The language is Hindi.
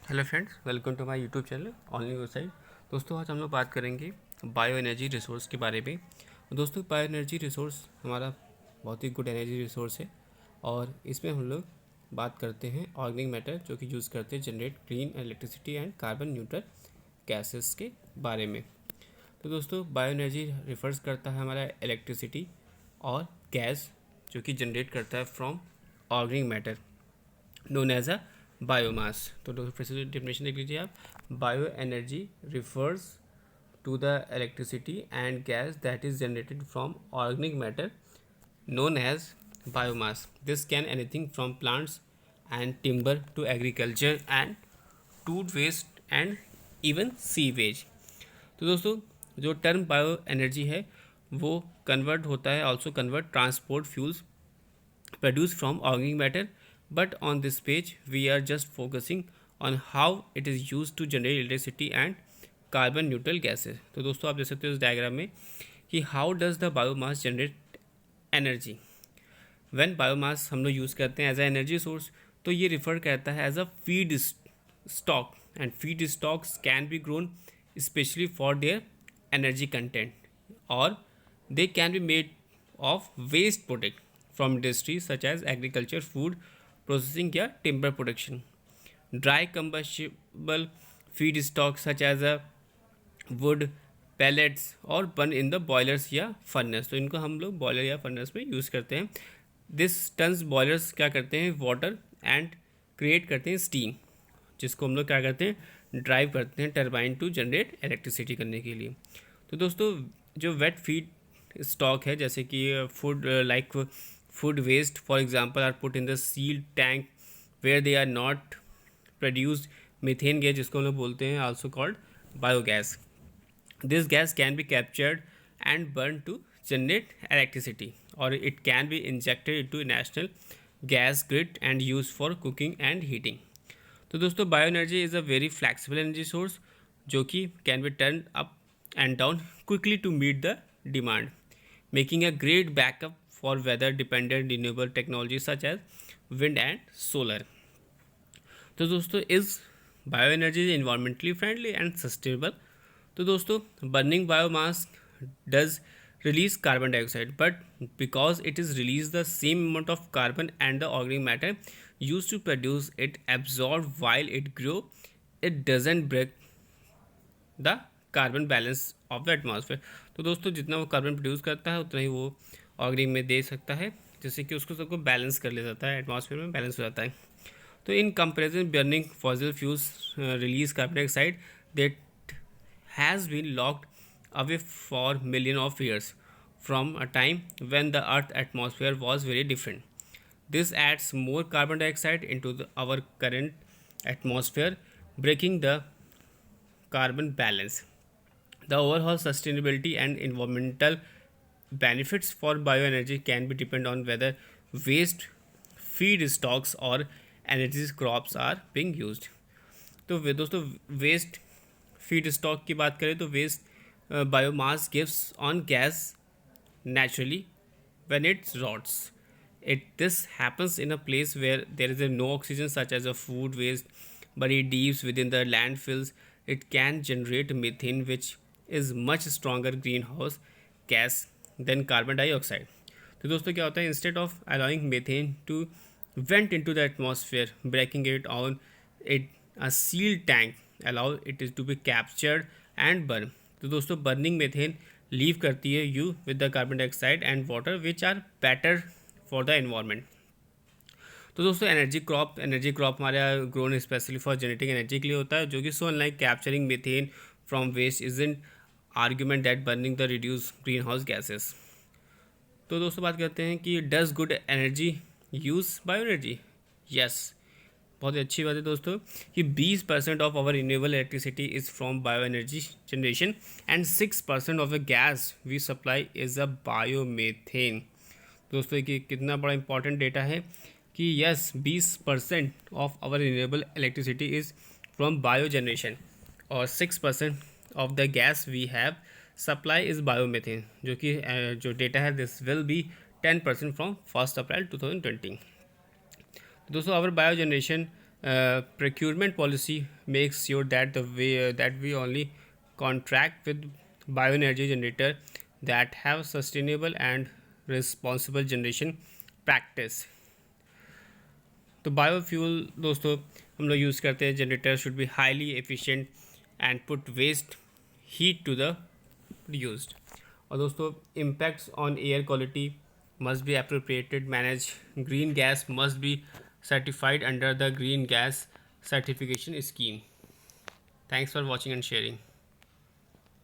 Hello friends, welcome to my YouTube channel only website. दोस्तों, आज हम लोग बात करेंगे बायो एनर्जी रिसोर्स के बारे में। दोस्तों, बायो एनर्जी रिसोर्स हमारा बहुत ही गुड एनर्जी रिसोर्स है और इसमें हम लोग बात करते हैं ऑर्गेनिक मैटर जो कि यूज़ करते हैं generate clean electricity and carbon neutral gases के बारे में। तो दोस्तों, बायो एनर्जी रिफर्स करता है हमारा इलेक्ट्रिसिटी और गैस जो कि जनरेट करता है from organic matter known as a biomass. तो फिर से डेफिनेशन देख लीजिए आप। Bio energy refers to the electricity and gas that is generated from organic matter known as biomass. This can anything from plants and timber to agriculture and food waste and even sewage. तो दोस्तों, जो टर्म बायो एनर्जी है वो कन्वर्ट होता है also convert transport fuels produced from organic matter, but on this page we are just focusing on how it is used to generate electricity and carbon neutral gases. तो दोस्तों, आप देख सकते हो इस डायग्राम में कि how does the biomass generate energy. When biomass हम लोग यूज़ करते हैं एज अ एनर्जी सोर्स, तो ये रिफर करता है as a feedstock, and feedstocks can be grown specially for their energy content, और they can be made of waste product from industries such as agriculture, food processing या timber production. Dry combustible feedstock such as a wood, pellets और burn in the boilers या furnace। तो इनको हम लोग बॉयलर या फर्नेस में यूज़ करते हैं। दिस टन्स बॉयलर्स क्या करते हैं, वाटर एंड क्रिएट करते हैं स्टीम, जिसको हम लोग क्या करते हैं, ड्राइव करते हैं टरबाइन टू जनरेट इलेक्ट्रिसिटी करने के लिए। तो दोस्तों, जो वेट फीड स्टॉक है जैसे कि food like food waste for example are put in the sealed tank where they are not produced methane gas, जिसको हम लोग बोलते हैं also called biogas. This gas can be captured and burn to generate electricity, और it can be injected into national gas grid and use for cooking and heating. तो दोस्तों, bio energy is a very flexible energy source जो कि can be turn up and down quickly to meet the demand, making a great backup for weather dependent renewable technologies such as wind and solar. तो दोस्तों, is bio energy environmentally friendly and sustainable. तो दोस्तों, burning biomass does release carbon dioxide, but because it is release the same amount of carbon and the organic matter used to produce it absorbed while it grow, it doesn't break the carbon balance of the atmosphere. तो दोस्तों, जितना वो कार्बन प्रोड्यूस करता है उतना ही वो ऑर्गेनिक में दे सकता है, जिससे कि उसको सबको बैलेंस कर ले जाता है, एटमॉस्फेयर में बैलेंस हो जाता है। तो in comparison burning fossil fuels release carbon dioxide that has been locked away for million of years from a time when the earth atmosphere was very different. This adds more carbon dioxide into our current atmosphere, breaking the carbon balance. The overall sustainability and environmental benefits for bioenergy can be depend on whether waste feedstocks or energy crops are being used. तो दोस्तों, वेस्ट फीड स्टॉक की बात करें तो waste biomass gives on gas naturally when it rots. This happens in a place where there is no oxygen, such as a food waste buried deep within the landfills. It can generate methane, which is much stronger greenhouse gas than carbon dioxide. तो दोस्तों, क्या होता है, instead of allowing methane to vent into the atmosphere, breaking it on it a sealed tank allow it is to be captured and burn. तो दोस्तों, बर्निंग मीथेन लीव करती है you with the carbon dioxide and water which are better for the environment. तो दोस्तों, एनर्जी क्रॉप हमारा grown specially for genetic energy के लिए होता है, जो कि so unlike capturing methane from waste is in argument that burning the reduce greenhouse gases. तो दोस्तों, बात करते हैं कि does good energy use bio energy. Yes, बहुत ही अच्छी बात है दोस्तों कि 20% of our renewable electricity is from bio energy generation and 6% of the gas we supply is a biomethane. दोस्तों, ये कितना बड़ा इंपॉर्टेंट डेटा है कि yes, 20% of our renewable electricity is from bio generation और 6% of the gas we have supply is biomethane, जो कि जो डेटा है this will be 10% from 1 April 2020। दोस्तों, our bio generation procurement policy makes sure that that we only contract with bioenergy generator that have sustainable and responsible generation practice. तो बायोफ्यूल दोस्तों हम लोग यूज़ करते हैं. Generator should be highly efficient and put waste heat to the used. और दोस्तों impacts on air quality must be appropriated managed. Green gas must be certified under the green gas certification scheme. Thanks for watching and sharing.